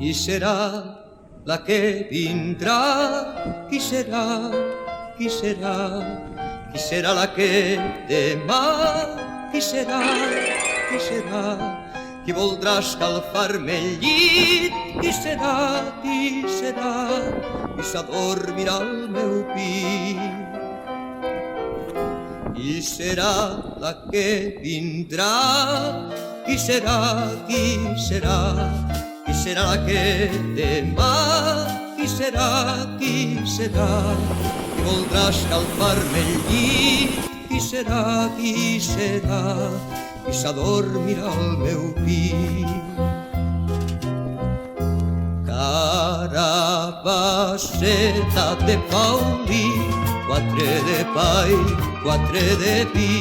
Qui serà la que vindrà? Qui serà? Qui serà? Qui serà la que demà? Qui serà? Qui serà? Qui voldrà escalfar-me el llit? Qui serà? Qui serà? Qui s'adormirà al meu pit? Qui serà la que vindrà? Qui serà? Qui serà? Qui serà la que demà? Qui serà? Qui serà? Qui voldrà escalfar-me el llit? Qui serà? Qui serà? Qui s'adormirà al meu pit? Carabasseta de Paulí, quatre de pa i quatre de vi,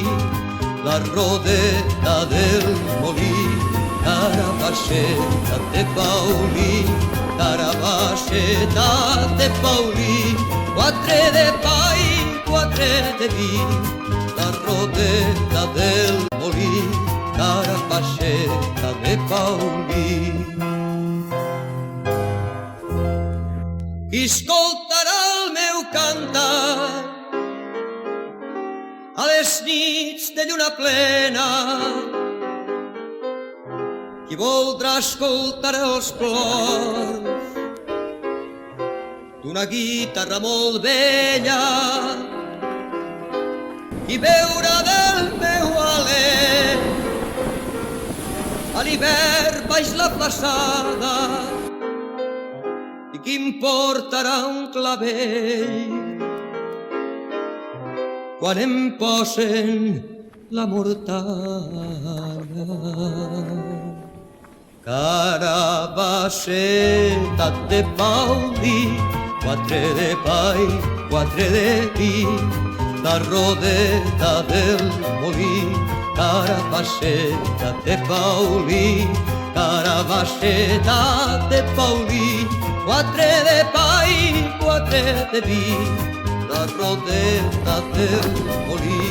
la rodeta del molí. Carabasseta de Paulí, carabasseta de Paulí, quatre de pa i quatre de vi, la rodeta del molí. Carabasseta de Paulí. Qui escoltarà el meu cantar a les nits de lluna plena? Qui voldrà escoltar els plors d'una guitarra molt vella? Qui beurà del meu alè a l'hivern baix la flaçada? I qui em portarà un clavell quan em posen la mortalla? Carabasseta de Paulí, quatre de pa i quatre de vi, la rodeta del molí. Carabasseta de Paulí, carabasseta de Paulí, quatre de pa i quatre de vi, la rodeta del molí.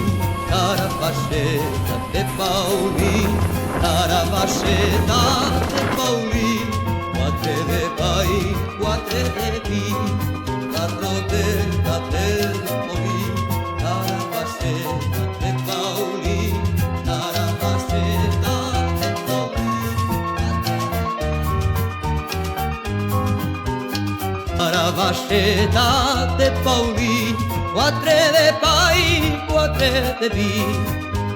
Carabasseta de Paulí, carabasseta de Paulí, quatre de pa i quatre de vi, la rodeta del molí. Carabasseta de Paulí, carabasseta de Paulí. Carabasseta de Paulí, quatre de pa i quatre de vi,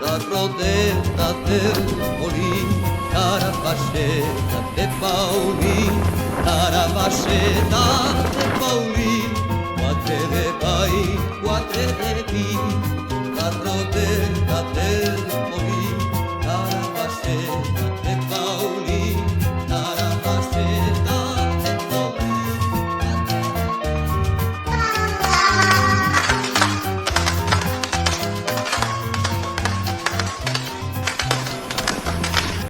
la rodeta del molí. Carabasseta de Paulí, carabasseta de Paulí.